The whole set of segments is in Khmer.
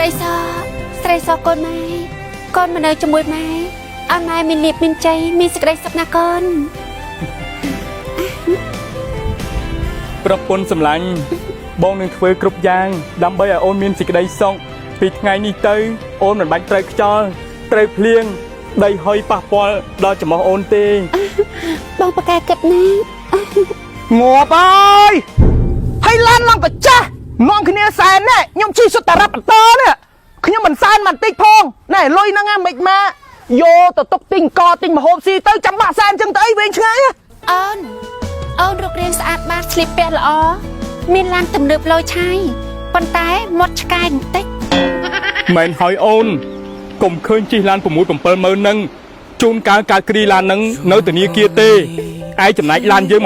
ស្រីសកូនម៉ែកូនមកនៅជាមួយម៉ែឲ្យម៉ែមានលៀបមានជ័យមានសេចក្តីសុខណាកូនប្រពន្ធសម្លាញ់បងនឹងធ្វើគ្រប់យ៉ាងដើម្បីឲ្យអូនមានសេចក្តីសុខពីថ្ងៃនេះទៅអូនមិនបាច់ត្រូវខ្យល់ត្រូវភ្លៀងដីហុយប៉ះពាល់ដល់ចំអស់អូនទេបងប្រកែគិតណាងាប់អើយហើយឡានឡងកាចាស់នាំគ្នាសែនណែខ្ញុំជិះសុទ្ធតែរ៉ាប់អន្តនេះខ្ញុំមិនសែនមិនតិចផងណែលុយហ្នឹងមិនម៉ាយកទៅទុកទិញកទិញមហូបស៊ីទៅចាំបាក់សែនចឹងទៅអីវិញឆ្ងាយអូនរូបរាងស្អាតបាតស្លៀកពាក់ល្អមានឡានទំនើបលយឆាយប៉ុន្តែមាត់ឆ្កែបន្តិចមែនហើយអូនកុំឃើញជិះឡាន 6-7 ម៉ឺនហ្នឹងជូនកាលការគ្រីឡានហ្នឹងនៅធនាគារទេឯចំណែកឡានយើង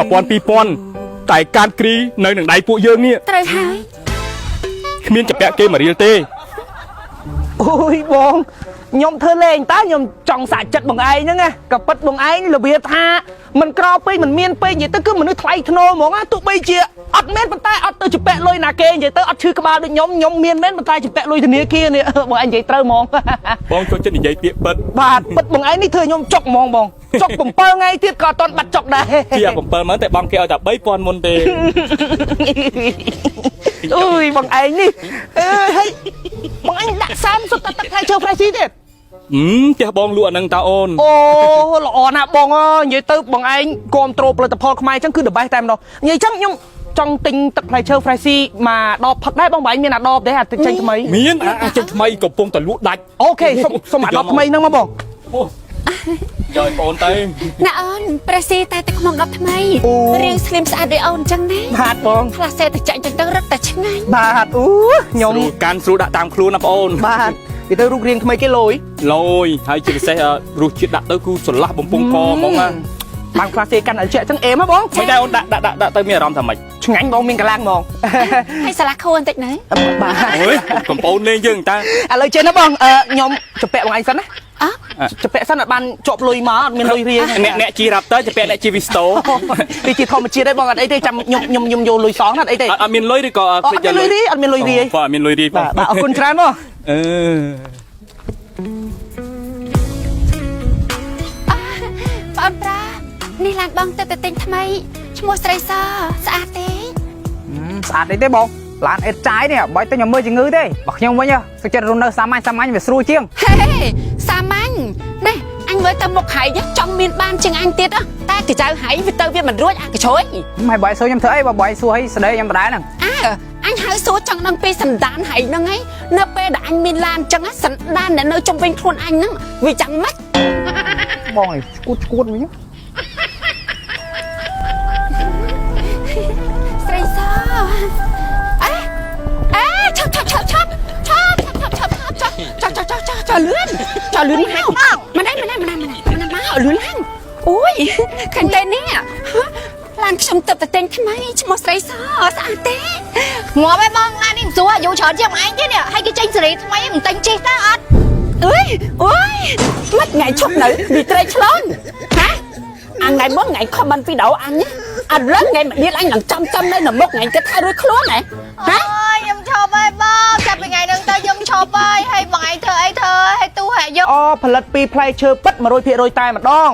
1000-2000តែការគ្រីនៅនឹងដៃពួកយើងនេះត្រូវហើយគ្មានចាក់គេមករៀលទេអូយបងខ្ញុំធ្វើលេងតើខ្ញុំចង់សាច់ចិត្តបងឯងហ្នឹងណាក៏ប៉ិតបងឯងរបៀបថាមិនក្រពេកមិនមានពេកនិយាយទៅគឺមនុស្សថ្លៃធ្នូហ្មងណាទោះបីជាអត់មានប៉ុន្តែអត់ទៅជពាក់លុយណាគេនិយាយទៅអត់ឈឺក្បាលដូចខ្ញុំមានមែនប៉ុន្តែជពាក់លុយធនាគារនេះបងឯងនិយាយត្រូវហ្មងបងចូលចិត្តនិយាយពាក្យប៉ិតបាទប៉ិតបងឯងនេះធ្វើខ្ញុំចុកហ្មងបងចុក7ថ្ងៃទៀតក៏អត់ទាន់បាត់ចុកដែរជា7ម៉ឺនតែបងគេឲ្យតែ3000មុនទេអូយបងឯងនេះហើយបងឯងដាក់សាមសុទ្ធតែទឹកផ្លែឈើផ្លែស៊ីទៀតផ្ទះបងលក់អានឹងតើអូនអូល្អណាស់បងអើយនិយាយទៅបងឯងគ្រប់ត្រូលផលិតផលខ្មែរអញ្ចឹងគឺ the best តែម្ដងនិយាយអញ្ចឹងខ្ញុំចង់ទិញទឹកផ្លែឈើ fresh មកដបផឹកដែរបងឯងមានអាដបទេអាទឹកចេញថ្មីមានអាចេញថ្មីកំពុងតែលក់ដាច់អូខេសុំអាដបថ្មីហ្នឹងមកបងយកបងទៅណាអូនប្រេស៊ីតែទឹកក្នុងដបថ្មីរៀងស្លីមស្អាតដូចអូនអញ្ចឹងណាបាទបងផ្លាសេតែចាញ់ទៅរត់តែឆ្ងាញ់បាទអូខ្ញុំកាន់ស្រួលដាក់តាមខ្លួនណាបងអូនបាទនិយាយទៅរូបរាងថ្មីគេលយហើយជាពិសេសរសជាតិដាក់ទៅគឺស្រឡះបំពង់កហ្មងណាបានផ្លាសេកាន់ឲ្យជែកចឹងអេមហ៎បងមិនដែរអូនដាក់ទៅមានអារម្មណ៍ថាម៉េចឆ្ងាញ់បងមានកម្លាំងហ្មងហើយសាឡាខួរបន្តិចណាបាទអូយកំពូនលេងយើងតើឥឡូវចេះណាបងខ្ញុំជពាក់បងឯងសិនណាជពាក់សិនអត់បានជាប់លុយមកអត់មានលុយរៀងអ្នកជីរ៉ាប់ទៅជពាក់អ្នកជីវីស្តូវាជាធម្មជាតិទេបងអត់អីទេចាំខ្ញុំយកលុយសងអត់អីទេអត់មានលុយឬក៏អត់មានលុយរីអត់មានលុយរីបាទអត់មានលុយរីបាទអរគុណច្រើនបងបងប្រានេះឡានបងទៅទិញថ្មីឈ្មោះស្រីសស្អាតទេស្អាតទេបងឡានអេតចាយនេះបើទៅខ្ញុំមើលជំងឺទេបើខ្ញុំវិញសុខចិត្តរស់នៅសាមញ្ញវាស្រួលជាងហេសាមញ្ញនេះអញមើលទៅមុខហៃចង់មានបានជាងអញទៀតតែកញ្ចៅហៃវាទៅវាមិនរួចអាកញ្ជ្រួយមិនបើសួរខ្ញុំធ្វើអីបើបើសួរហីស្ដីខ្ញុំដដែលហ្នឹងអញហៅសួរចង់ដឹងពីសន្តានហៃហ្នឹងឯងនៅពេលដែលអញមានឡានចឹងសន្តានដែលនៅជុំវិញខ្លួនអញហ្នឹងវាចាំម៉េចបងឯងឈួតវិញស្រីសឆាលឿនហៅមិនដែរមកលឿនឡើងអូយខាងតែនេះឡានខ្ញុំទៅតែងថ្មីឈ្មោះស្រីសស្អាតទេងាប់ឯបងឡាននេះមិនសួរអាយុច្រើនជាងឯងទេនេះហើយគេចេញសេរីថ្មីមិនតែងចេះតើអត់អូយមិនថ្ងៃឈប់នៅវាត្រេកឆ្លងហាអាថ្ងៃមកថ្ងៃខមមិនវីដេអូអញអត់ឡើងថ្ងៃមកទៀតអញនឹងចាំនៅមុខថ្ងៃទៀតថែរួចខ្លួនហ៎អូយខ្ញុំឈប់ហើយបងចាប់ពីថ្ងៃហ្នឹងទៅខ្ញុំឈប់ហើយបងឯងធ្វើអីធ្វើឲ្យទូហែយកផលិតពីផ្លែឈើពិត100%តែម្ដង